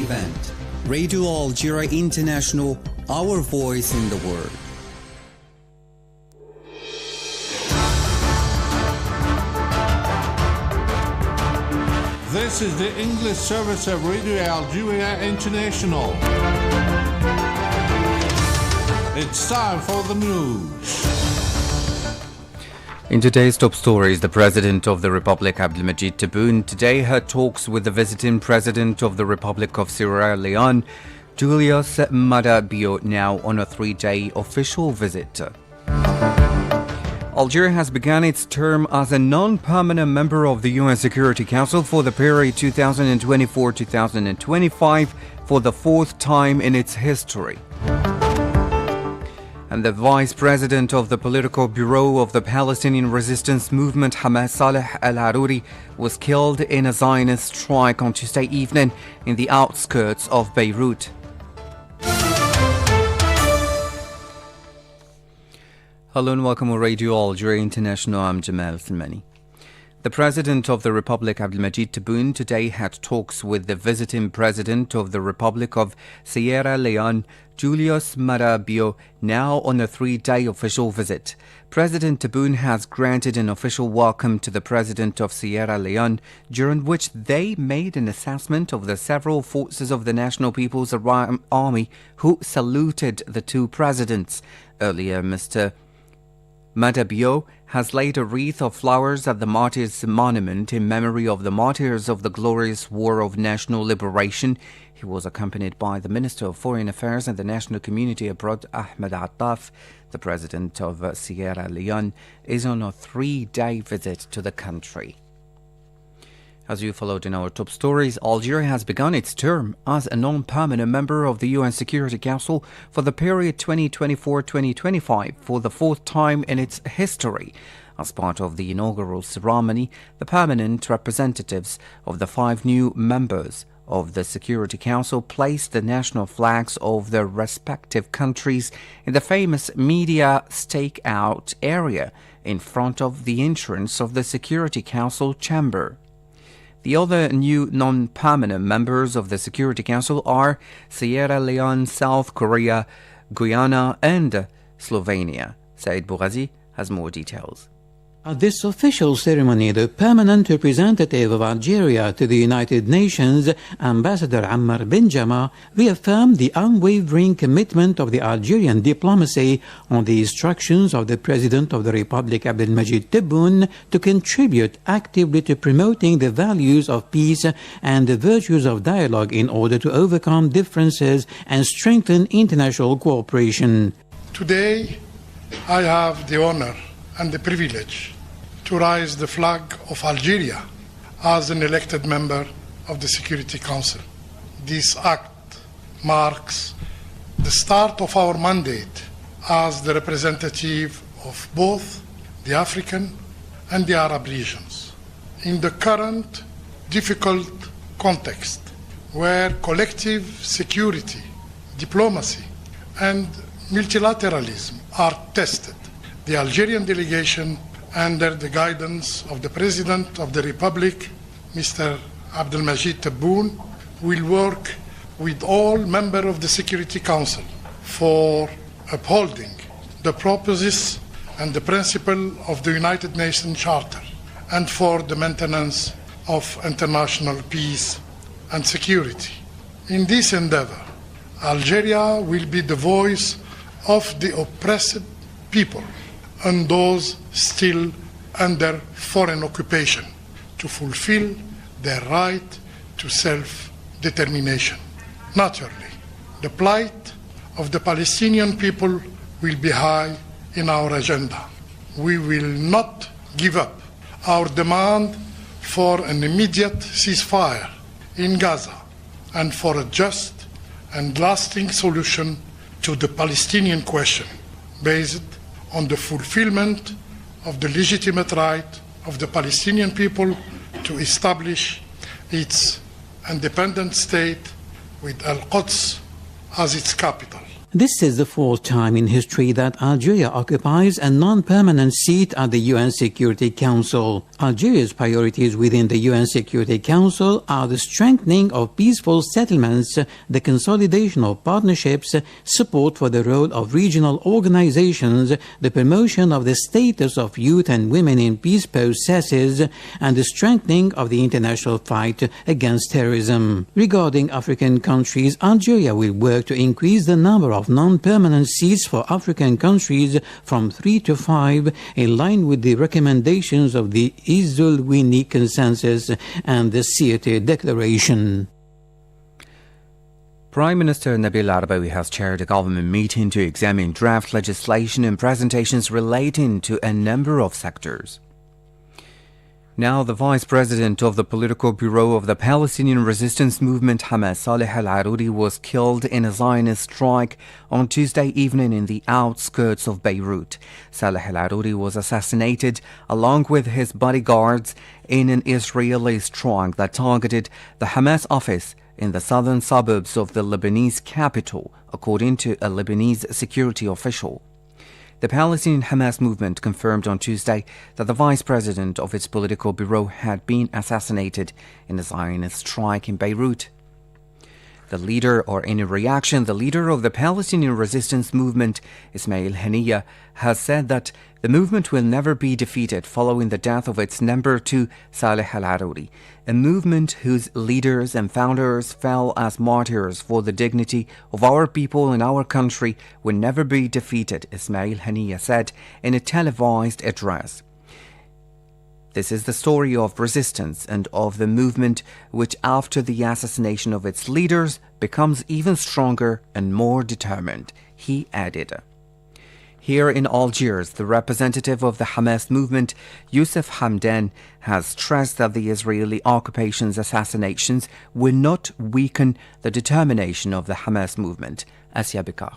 event. Radio Algeria International, our voice in the world. This is the English service of Radio Algeria International. It's time for the news. In today's top stories, the President of the Republic, Abdelmajid Tebboune, today had talks with the visiting President of the Republic of Sierra Leone, Julius Maada Bio, now on a 3-day official visit. Algeria has begun its term as a non-permanent member of the UN Security Council for the period 2024-2025 for the fourth time in its history. And the Vice President of the Political Bureau of the Palestinian Resistance Movement, Hamas Saleh al-Arouri, was killed in a Zionist strike on Tuesday evening in the outskirts of Beirut. Hello and welcome to Radio Algeria International. I'm Jamal Filmani. The President of the Republic, Abdelmajid Tebboune, today had talks with the visiting President of the Republic of Sierra Leone, Julius Maada Bio, now on a 3-day official visit. President Tebboune has granted an official welcome to the President of Sierra Leone, during which they made an assessment of the several forces of the National People's Army who saluted the two presidents. Earlier, Mr. Maada Bio has laid a wreath of flowers at the Martyrs' Monument in memory of the martyrs of the glorious War of National Liberation. He was accompanied by the Minister of Foreign Affairs and the National Community Abroad, Ahmed Attaf. The President of Sierra Leone is on a 3-day visit to the country. As you followed in our top stories, Algeria has begun its term as a non-permanent member of the UN Security Council for the period 2024-2025 for the fourth time in its history. As part of the inaugural ceremony, the permanent representatives of the 5 new members of the Security Council placed the national flags of their respective countries in the famous media stakeout area in front of the entrance of the Security Council chamber. The other new non-permanent members of the Security Council are Sierra Leone, South Korea, Guyana and Slovenia. Said Bourazi has more details. At this official ceremony, the permanent representative of Algeria to the United Nations, Ambassador Ammar Benjama, reaffirmed the unwavering commitment of the Algerian diplomacy on the instructions of the President of the Republic, Abdelmajid Tebboune, to contribute actively to promoting the values of peace and the virtues of dialogue in order to overcome differences and strengthen international cooperation. Today, I have the honor and the privilege to raise the flag of Algeria as an elected member of the Security Council. This act marks the start of our mandate as the representative of both the African and the Arab regions. In the current difficult context where collective security, diplomacy and multilateralism are tested, the Algerian delegation, under the guidance of the President of the Republic, Mr. Abdelmajid Tebboune, will work with all members of the Security Council for upholding the purposes and the principle of the United Nations Charter and for the maintenance of international peace and security. In this endeavor, Algeria will be the voice of the oppressed people and those still under foreign occupation to fulfill their right to self-determination. Naturally, the plight of the Palestinian people will be high in our agenda. We will not give up our demand for an immediate ceasefire in Gaza and for a just and lasting solution to the Palestinian question based on the fulfillment of the legitimate right of the Palestinian people to establish its independent state with Al-Quds as its capital. This is the fourth time in history that Algeria occupies a non-permanent seat at the UN Security Council. Algeria's priorities within the UN Security Council are the strengthening of peaceful settlements, the consolidation of partnerships, support for the role of regional organizations, the promotion of the status of youth and women in peace processes, and the strengthening of the international fight against terrorism. Regarding African countries, Algeria will work to increase the number of non-permanent seats for African countries from 3 to 5, in line with the recommendations of the Isolwini Consensus and the Sirte Declaration. Prime Minister Nabil Arabawi has chaired a government meeting to examine draft legislation and presentations relating to a number of sectors. Now, the Vice President of the Political Bureau of the Palestinian Resistance Movement, Hamas, Saleh al-Aruri, was killed in a Zionist strike on Tuesday evening in the outskirts of Beirut. Saleh al-Aruri was assassinated along with his bodyguards in an Israeli strike that targeted the Hamas office in the southern suburbs of the Lebanese capital, according to a Lebanese security official. The Palestinian Hamas movement confirmed on Tuesday that the vice president of its political bureau had been assassinated in a Zionist strike in Beirut. The leader of the Palestinian resistance movement, Ismail Haniyeh, has said that the movement will never be defeated following the death of its number 2, Saleh al-Aruri, a movement whose leaders and founders fell as martyrs for the dignity of our people and our country will never be defeated, Ismail Haniyeh said in a televised address. This is the story of resistance and of the movement which, after the assassination of its leaders, becomes even stronger and more determined, he added. Here in Algiers, the representative of the Hamas movement, Youssef Hamdan, has stressed that the Israeli occupation's assassinations will not weaken the determination of the Hamas movement. Asya Bikar.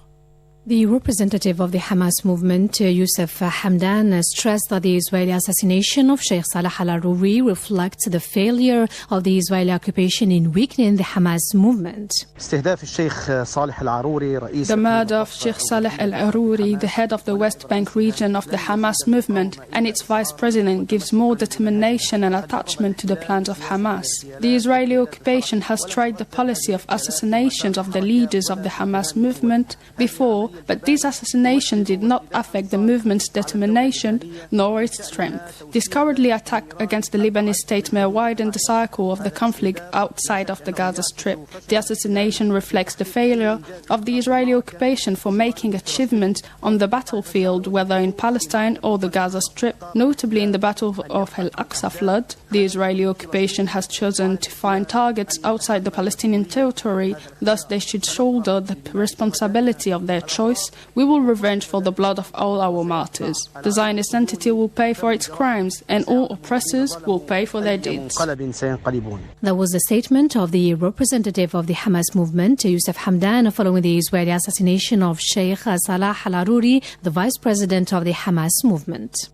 The representative of the Hamas movement, Youssef Hamdan, stressed that the Israeli assassination of Sheikh Saleh al-Aruri reflects the failure of the Israeli occupation in weakening the Hamas movement. The murder of Sheikh Saleh al-Aruri, the head of the West Bank region of the Hamas movement, and its vice president gives more determination and attachment to the plans of Hamas. The Israeli occupation has tried the policy of assassinations of the leaders of the Hamas movement before, but this assassination did not affect the movement's determination nor its strength. This cowardly attack against the Lebanese state may widen the cycle of the conflict outside of the Gaza Strip. The assassination reflects the failure of the Israeli occupation for making achievements on the battlefield, whether in Palestine or the Gaza Strip. Notably, in the Battle of Al-Aqsa Flood, the Israeli occupation has chosen to find targets outside the Palestinian territory, thus they should shoulder the responsibility of their choice. We will revenge for the blood of all our martyrs. The Zionist entity will pay for its crimes, and all oppressors will pay for their deeds. That was the statement of the representative of the Hamas movement, Youssef Hamdan, following the Israeli assassination of Sheikh Saleh al-Aruri, the vice president of the Hamas movement.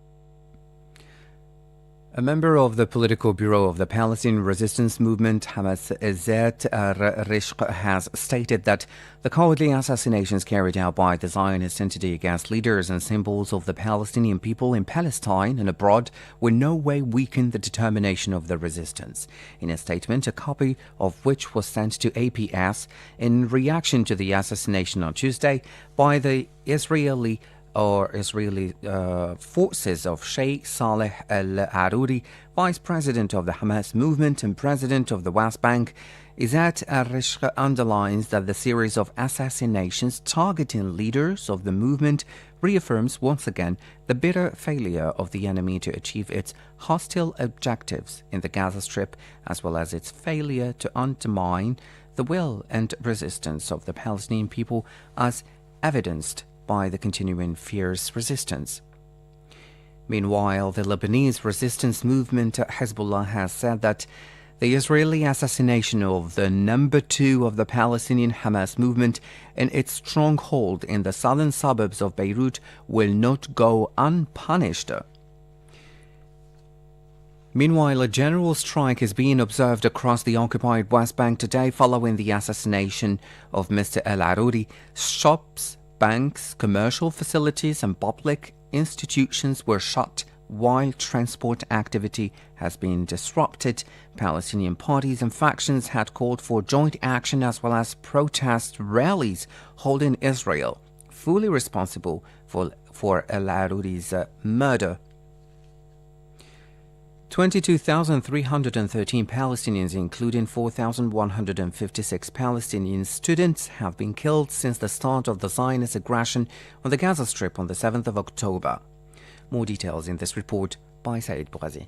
A member of the political bureau of the Palestinian resistance movement, Hamas, Izzat Rishq, has stated that the cowardly assassinations carried out by the Zionist entity against leaders and symbols of the Palestinian people in Palestine and abroad will no way weaken the determination of the resistance. In a statement, a copy of which was sent to APS in reaction to the assassination on Tuesday by the Israeli forces of Sheikh Saleh al-Aruri, vice president of the Hamas movement and president of the West Bank, Izzat Rishq underlines that the series of assassinations targeting leaders of the movement reaffirms once again the bitter failure of the enemy to achieve its hostile objectives in the Gaza Strip, as well as its failure to undermine the will and resistance of the Palestinian people, as evidenced by the continuing fierce resistance. Meanwhile, the Lebanese resistance movement Hezbollah has said that the Israeli assassination of the number 2 of the Palestinian Hamas movement in its stronghold in the southern suburbs of Beirut will not go unpunished. Meanwhile, a general strike is being observed across the occupied West Bank today following the assassination of Mr. El-Arouri. Shops, banks, commercial facilities and public institutions were shut while transport activity has been disrupted. Palestinian parties and factions had called for joint action as well as protest rallies, holding Israel fully responsible for El-Arouri's murder. 22,313 Palestinians, including 4,156 Palestinian students, have been killed since the start of the Zionist aggression on the Gaza Strip on the 7th of October. More details in this report by Said Bouazi.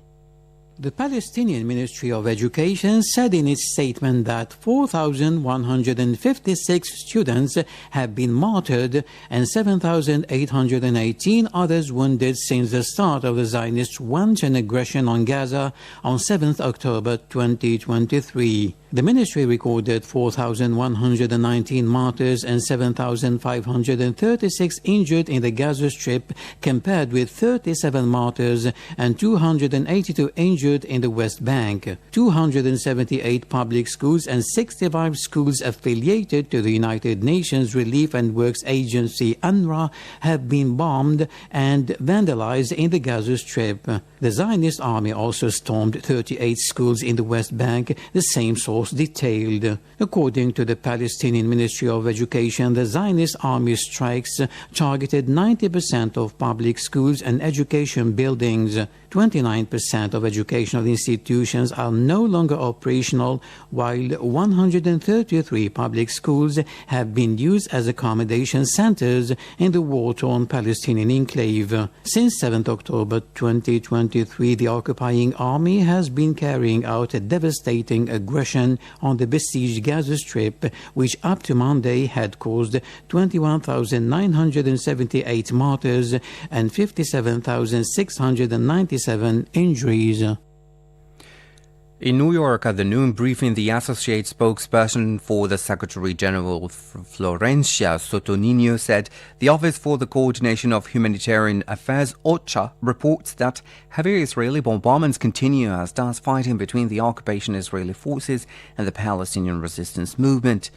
The Palestinian Ministry of Education said in its statement that 4,156 students have been martyred and 7,818 others wounded since the start of the Zionist wanton aggression on Gaza on 7th October 2023. The ministry recorded 4,119 martyrs and 7,536 injured in the Gaza Strip, compared with 37 martyrs and 282 injured in the West Bank. 278 public schools and 65 schools affiliated to the United Nations Relief and Works Agency UNRWA have been bombed and vandalized in the Gaza Strip. The Zionist army also stormed 38 schools in the West Bank, the same source detailed. According to the Palestinian Ministry of Education, the Zionist army strikes targeted 90% of public schools and education buildings. 29% of educational institutions are no longer operational, while 133 public schools have been used as accommodation centers in the war-torn Palestinian enclave. Since 7th October 2023, the occupying army has been carrying out a devastating aggression on the besieged Gaza Strip, which up to Monday had caused 21,978 martyrs and 57,697 injuries. In New York, at the noon briefing, the associate spokesperson for the Secretary General, Florencia Sotonino, said the Office for the Coordination of Humanitarian Affairs, OCHA, reports that heavy Israeli bombardments continue, as does fighting between the occupation Israeli forces and the Palestinian resistance movement.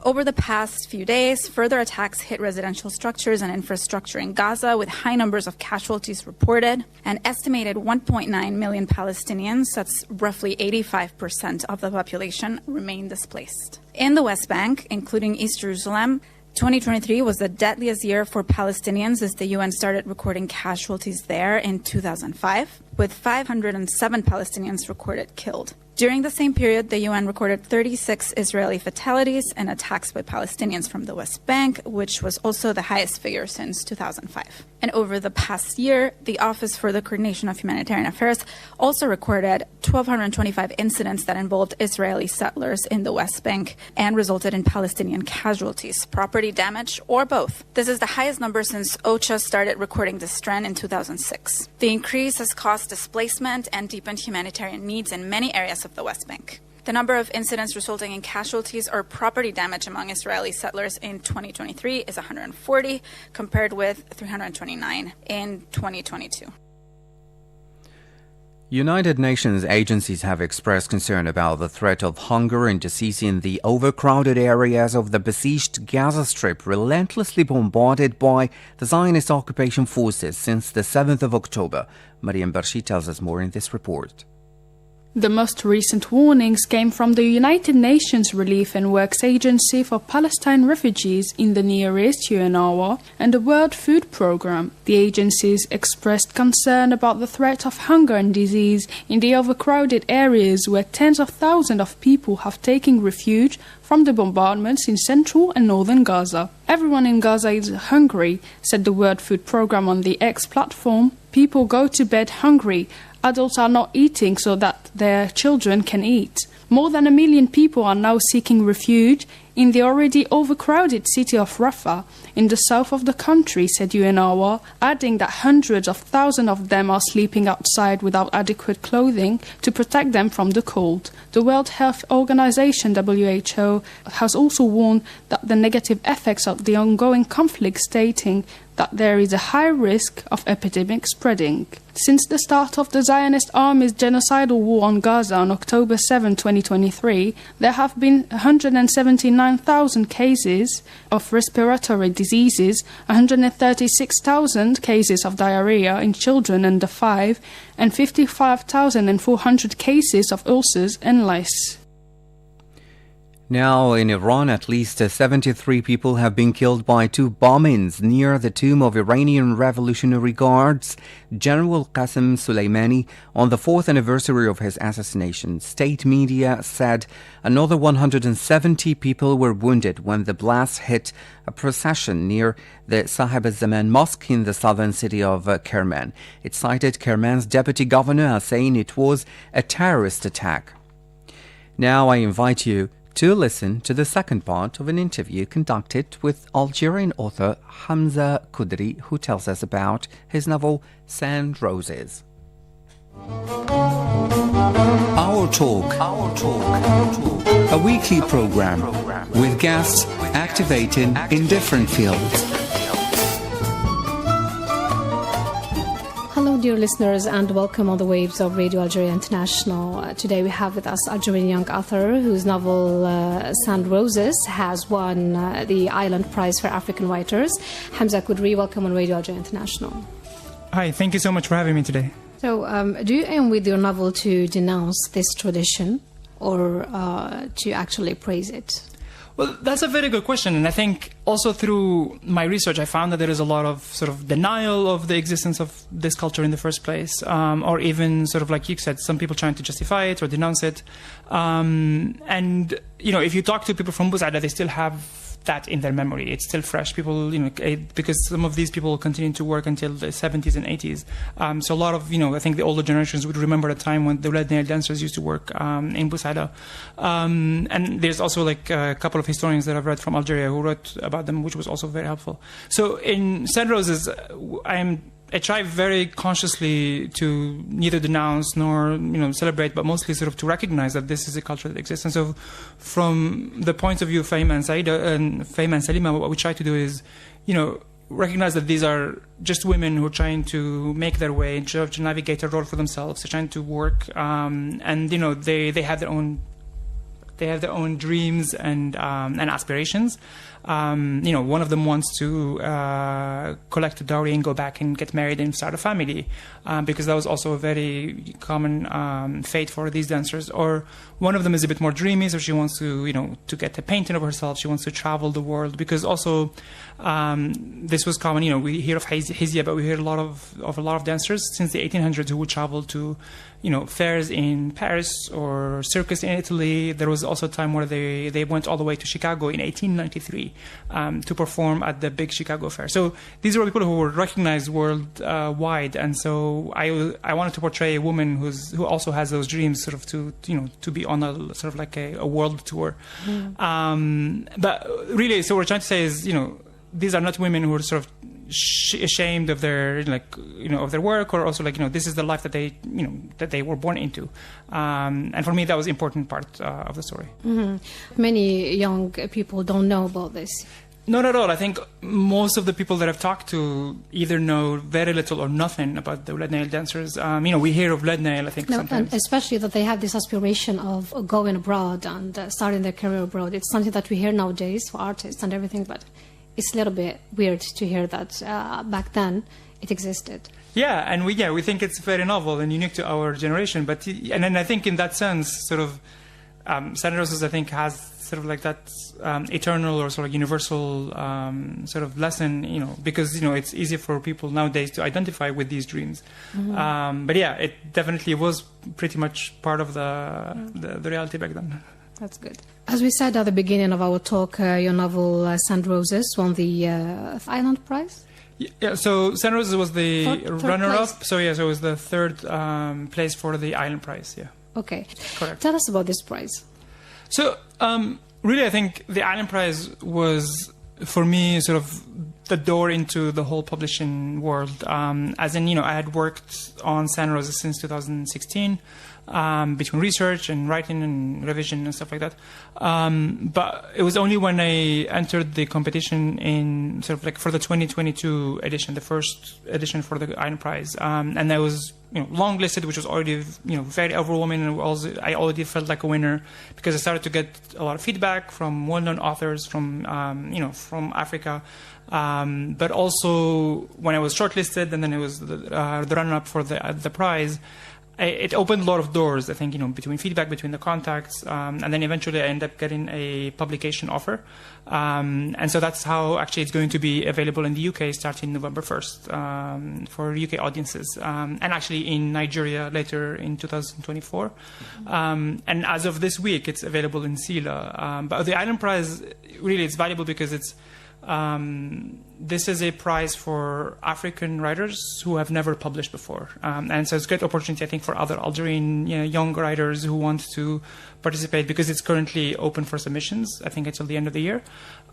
Over the past few days, further attacks hit residential structures and infrastructure in Gaza, with high numbers of casualties reported. An estimated 1.9 million Palestinians, that's roughly 85% of the population, remain displaced. In the West Bank, including East Jerusalem, 2023 was the deadliest year for Palestinians as the UN started recording casualties there in 2005, with 507 Palestinians recorded killed. During the same period, the UN recorded 36 Israeli fatalities and attacks by Palestinians from the West Bank, which was also the highest figure since 2005. And over the past year, the Office for the Coordination of Humanitarian Affairs also recorded 1,225 incidents that involved Israeli settlers in the West Bank and resulted in Palestinian casualties, property damage, or both. This is the highest number since OCHA started recording this trend in 2006. The increase has caused displacement and deepened humanitarian needs in many areas of the West Bank. The number of incidents resulting in casualties or property damage among Israeli settlers in 2023 is 140, compared with 329 in 2022. United Nations agencies have expressed concern about the threat of hunger and disease in the overcrowded areas of the besieged Gaza Strip, relentlessly bombarded by the Zionist occupation forces since the 7th of October. Mariam Barshi tells us more in this report. The most recent warnings came from the United Nations Relief and Works Agency for Palestine Refugees in the Near East, UNRWA, and the World Food Programme. The agencies expressed concern about the threat of hunger and disease in the overcrowded areas where tens of thousands of people have taken refuge from the bombardments in central and northern Gaza. Everyone in Gaza is hungry, said the World Food Programme on the X platform. People go to bed hungry. Adults are not eating so that their children can eat. More than 1 million people are now seeking refuge in the already overcrowded city of Rafah in the south of the country, said UNRWA, adding that hundreds of thousands of them are sleeping outside without adequate clothing to protect them from the cold. The World Health Organization, WHO, has also warned that the negative effects of the ongoing conflict, stating that there is a high risk of epidemic spreading. Since the start of the Zionist army's genocidal war on Gaza on October 7, 2023, there have been 179,000 cases of respiratory diseases, 136,000 cases of diarrhea in children under 5, and 55,400 cases of ulcers and lice. Now, in Iran, at least 73 people have been killed by two bombings near the tomb of Iranian Revolutionary Guards General Qasem Soleimani on the 4th anniversary of his assassination. State media said another 170 people were wounded when the blast hit a procession near the Sahib al-Zaman Mosque in the southern city of Kerman. It cited Kerman's deputy governor as saying it was a terrorist attack. Now I invite you to listen to the second part of an interview conducted with Algerian author Hamza Kudri, who tells us about his novel Sand Roses. Our Talk. A weekly program with guests activating in different fields. Hello, dear listeners, and welcome on the waves of Radio Algeria International. Today we have with us Algerian young author whose novel Sand Roses has won the Island Prize for African Writers. Hamza Kudri, welcome on Radio Algeria International. Hi, thank you so much for having me today. So, do you aim with your novel to denounce this tradition or to actually praise it? Well, that's a very good question. And I think also through my research, I found that there is a lot of sort of denial of the existence of this culture in the first place, or even sort of like you said, some people trying to justify it or denounce it. And, you know, if you talk to people from Busada, they still have that in their memory. It's still fresh. People, you know, because some of these people continue to work until the 70s and 80s. So a lot of, you know, I think the older generations would remember a time when the Red Nail dancers used to work in Busada. And there's also like a couple of historians that I've read from Algeria who wrote about them, which was also very helpful. So in Sand Roses, I try very consciously to neither denounce nor, you know, celebrate, but mostly sort of to recognize that this is a culture that exists. And so from the point of view of Fahima and Salima, what we try to do is, you know, recognize that these are just women who are trying to make their way, to navigate a road for themselves. They're trying to work, and, you know, they have their own dreams and aspirations. You know, one of them wants to collect a dowry and go back and get married and start a family, because that was also a very common fate for these dancers. Or one of them is a bit more dreamy, so she wants to, you know, to get a painting of herself. She wants to travel the world, because also this was common. You know, we hear of Hizia, but we hear a lot of dancers since the 1800s who would travel to, you know, fairs in Paris or circus in Italy. There was also a time where they went all the way to Chicago in 1893 to perform at the big Chicago Fair. So these were people who were recognized worldwide, and so I wanted to portray a woman who also has those dreams, sort of to be on a sort of like a world tour. But really, so what we're trying to say is, you know, these are not women who are sort of ashamed of their, like, you know, of their work, or also like, you know, this is the life that they, you know, that they were born into. And for me, that was an important part of the story. Many young people don't know about this. Not at all. I think most of the people that I've talked to either know very little or nothing about the Red Nail dancers. You know, we hear of Red Nail, I think, sometimes. And especially that they have this aspiration of going abroad and starting their career abroad. It's something that we hear nowadays for artists and everything, but it's a little bit weird to hear that back then it existed. Yeah, and we think it's very novel and unique to our generation. But and then I think in that sense, sort of, Sand Roses, I think, has sort of like that eternal or sort of universal sort of lesson, you know, because, you know, it's easy for people nowadays to identify with these dreams. But yeah, it definitely was pretty much part of the reality back then. That's good. As we said at the beginning of our talk, your novel Sand Roses won the Island Prize? Yeah, so Sand Roses was the runner-up. So yeah, so it was the third place for the Island Prize, yeah. Okay. Correct. Tell us about this prize. So really, I think the Island Prize was, for me, sort of the door into the whole publishing world. As in, you know, I had worked on Sand Roses since 2016. between research and writing and revision and stuff like that. But it was only when I entered the competition in sort of like for the 2022 edition, the first edition for the Iron Prize, and I was long listed, which was already very overwhelming, and I already felt like a winner because I started to get a lot of feedback from well-known authors from from Africa. But also when I was shortlisted and then it was the runner-up for the prize, it opened a lot of doors, I think, between feedback, between the contacts, and then eventually I ended up getting a publication offer. And so that's how actually it's going to be available in the UK starting November 1st for UK audiences, and actually in Nigeria later in 2024. And as of this week, it's available in CELA. But the Island Prize, really, it's valuable because it's this is a prize for African writers who have never published before, and so it's a great opportunity, I think, for other Algerian young writers who want to participate because it's currently open for submissions, I think, until the end of the year.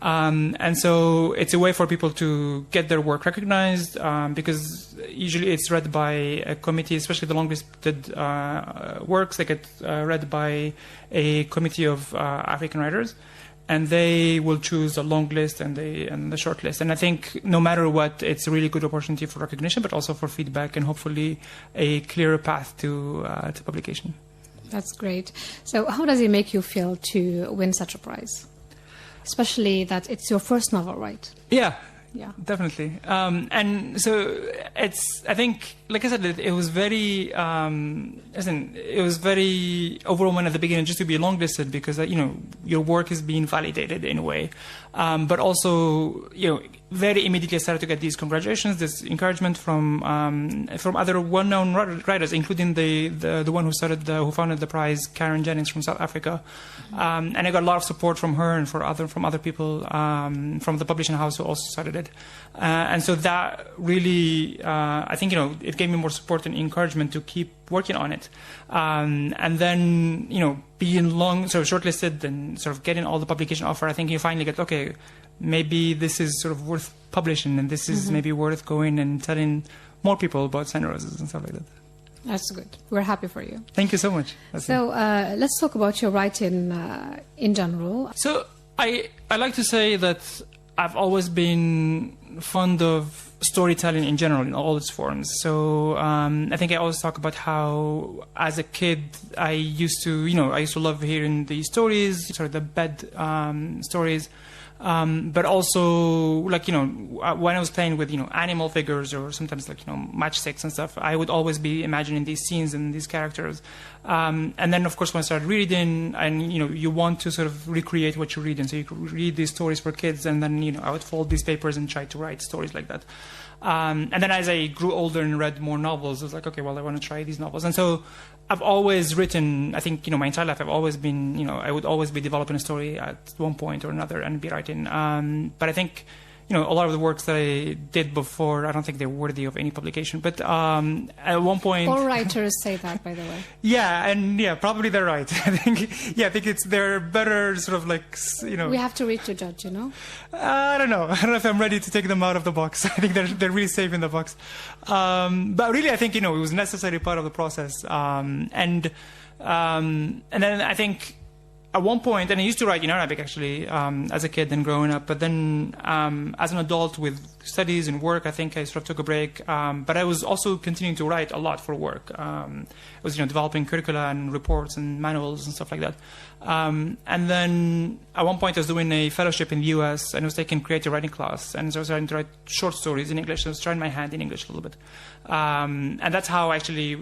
And so it's a way for people to get their work recognized because usually it's read by a committee, especially the long-listed works. They get read by a committee of African writers. And they will choose a long list and the short list. And I think no matter what, it's a really good opportunity for recognition, but also for feedback and hopefully a clearer path to publication. That's great. So how does it make you feel to win such a prize? Especially that it's your first novel, right? Yeah. Yeah, definitely. And so I think, like I said, it was very, it was very overwhelming at the beginning just to be longlisted because, your work is being validated in a way. But also, very immediately I started to get these congratulations, this encouragement from other well-known writers, including the one who founded the prize, Karen Jennings from South Africa. And I got a lot of support from her and from other people from the publishing house who also started it. And so that really, I think, it gave me more support and encouragement to keep working on it. And then, being sort of shortlisted and sort of getting all the publication offer, I think you finally get, okay, maybe this is sort of worth publishing and this is maybe worth going and telling more people about Sun Roses and stuff like that. That's good. We're happy for you. Thank you so much. So let's talk about your writing in general. So I like to say that I've always been fond of storytelling in general in all its forms. So I think I always talk about how as a kid I used to love hearing the stories, sort of the bed stories. But also, like, when I was playing with, animal figures or sometimes, like, matchsticks and stuff, I would always be imagining these scenes and these characters. And then, of course, when I started reading, and, you want to sort of recreate what you read. And so you could read these stories for kids, and then, I would fold these papers and try to write stories like that. And then as I grew older and read more novels, I was like, okay, well, I want to try these novels. And so I've always written, I think, my entire life, I've always been, I would always be developing a story at one point or another and be writing. But I think, a lot of the works that I did before, I don't think they're worthy of any publication. But at one point... All writers say that, by the way. Yeah, probably they're right. I think they're better sort of like, We have to read to judge, I don't know. I don't know if I'm ready to take them out of the box. I think they're really safe in the box. But really, I think, it was a necessary part of the process. And then I think... At one point, and I used to write in Arabic actually as a kid and growing up, but then as an adult with studies and work, I think I sort of took a break. But I was also continuing to write a lot for work. I was developing curricula and reports and manuals and stuff like that. And then at one point I was doing a fellowship in the US and I was taking creative writing class, and so I was starting to write short stories in English. So I was trying my hand in English a little bit. And that's how I actually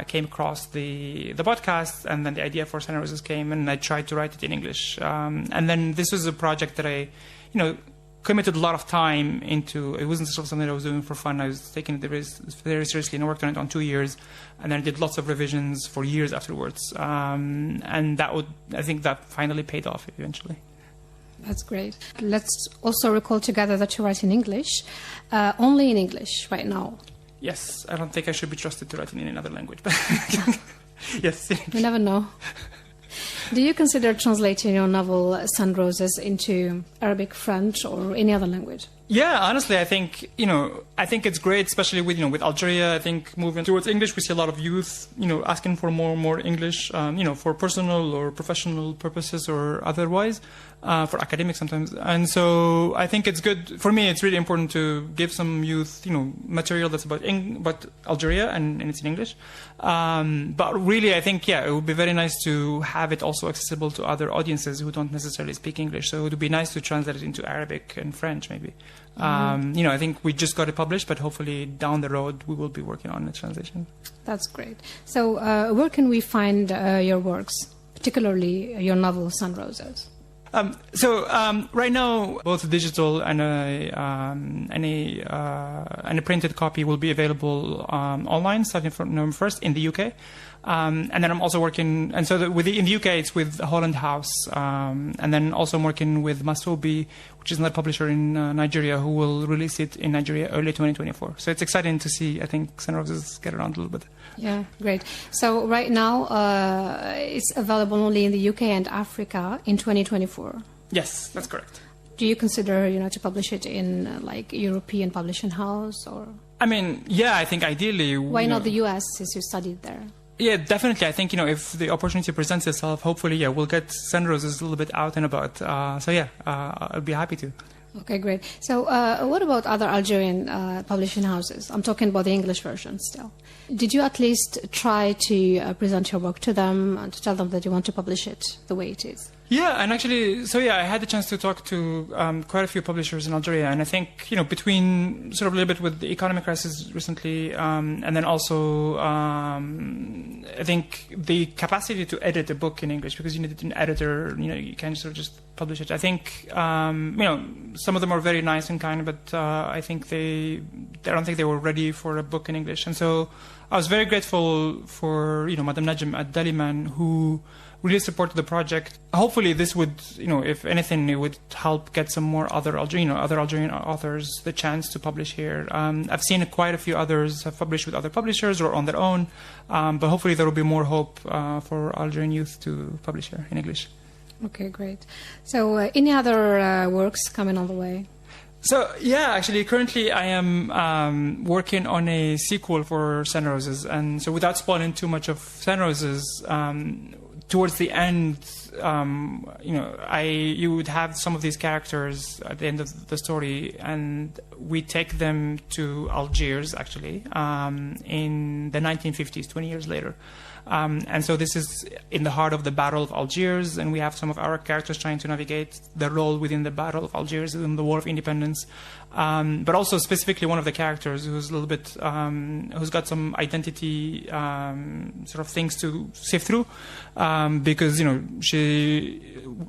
came across the podcast, and then the idea for Sun Roses came, and I tried to write it in English. And then this was a project that I, committed a lot of time into. It wasn't just something that I was doing for fun. I was taking it very seriously, and I worked on it on 2 years, and then I did lots of revisions for years afterwards. And I think that finally paid off eventually. That's great. Let's also recall together that you write in English, only in English right now. Yes, I don't think I should be trusted to write in another language, but yes. You never know. Do you consider translating your novel Sun Roses into Arabic, French, or any other language? Yeah, honestly, I think it's great, especially with Algeria. I think moving towards English, we see a lot of youth, asking for more and more English, for personal or professional purposes or otherwise, for academic sometimes. And so I think it's good for me. It's really important to give some youth, material that's about Algeria and it's in English. But really, I think it would be very nice to have it also accessible to other audiences who don't necessarily speak English. So it would be nice to translate it into Arabic and French, maybe. I think we just got it published, but hopefully down the road we will be working on the translation. That's great. So where can we find your works, particularly your novel Sun Roses? Right now, both digital and a printed copy will be available online starting from November 1st in the UK. And then I'm also working, and so in the UK it's with Holland House, and then also I'm working with Masobi, which is another publisher in Nigeria, who will release it in Nigeria early 2024. So it's exciting to see, I think, Sun Roses get around a little bit. Yeah, great. So right now it's available only in the UK and Africa in 2024. Yes, that's correct. Do you consider, to publish it in European publishing house or? I mean, yeah, I think ideally. Why not the US, since you studied there? Yeah, definitely. I think, if the opportunity presents itself, hopefully, we'll get Sun Roses a little bit out and about. I'll be happy to. Okay, great. So what about other Algerian publishing houses? I'm talking about the English version still. Did you at least try to present your work to them and to tell them that you want to publish it the way it is? Yeah, and actually, I had the chance to talk to quite a few publishers in Algeria, and I think, between sort of a little bit with the economic crisis recently, and then also, I think the capacity to edit a book in English, because you need an editor, you can't sort of just publish it. I think, some of them are very nice and kind, but I think I don't think they were ready for a book in English, and so I was very grateful for, Madame Najm at Daliman, who really supported the project. Hopefully this would, if anything, it would help get some more other Algerian authors the chance to publish here. I've seen quite a few others have published with other publishers or on their own, but hopefully there will be more hope for Algerian youth to publish here in English. Okay, great. So any other works coming on the way? So, actually, currently I am working on a sequel for Sun Roses. And so without spoiling too much of Sun Roses, towards the end, you would have some of these characters at the end of the story, and we take them to Algiers, actually, in the 1950s, 20 years later. And so this is in the heart of the Battle of Algiers, and we have some of our characters trying to navigate their role within the Battle of Algiers in the War of Independence. But also specifically one of the characters who's a little bit, who's got some identity sort of things to sift through, because,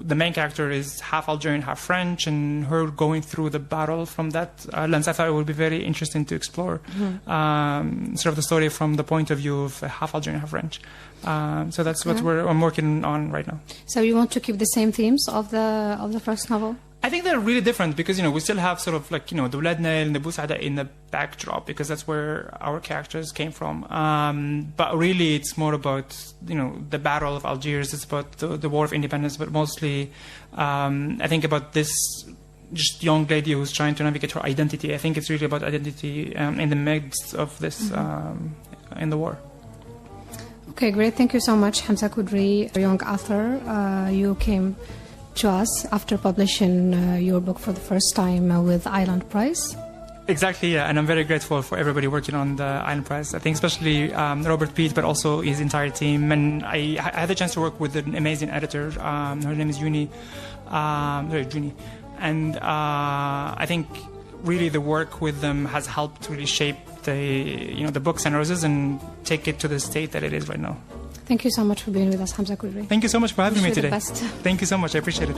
the main character is half Algerian, half French, and her going through the battle from that lens, I thought it would be very interesting to explore sort of the story from the point of view of half Algerian, half French. So that's what I'm working on right now. So you want to keep the same themes of the first novel? I think they're really different because, we still have sort of the Wlad Nail and the Bousada in the backdrop because that's where our characters came from. But really it's more about, the Battle of Algiers. It's about the War of Independence, but mostly I think about this just young lady who's trying to navigate her identity. I think it's really about identity in the midst of this, in the war. Okay, great. Thank you so much, Hamza Koudry, a young author. You came to us after publishing your book for the first time with Island Prize. Exactly, yeah, and I'm very grateful for everybody working on the Island Prize. I think especially Robert Peet, but also his entire team. And I had the chance to work with an amazing editor. Her name is Juni. And I think really the work with them has helped really shape the book Sun Roses and take it to the state that it is right now. Thank you so much for being with us, Hamza Koudry. Thank you so much for having me today. Wish you the best. Thank you so much. I appreciate it.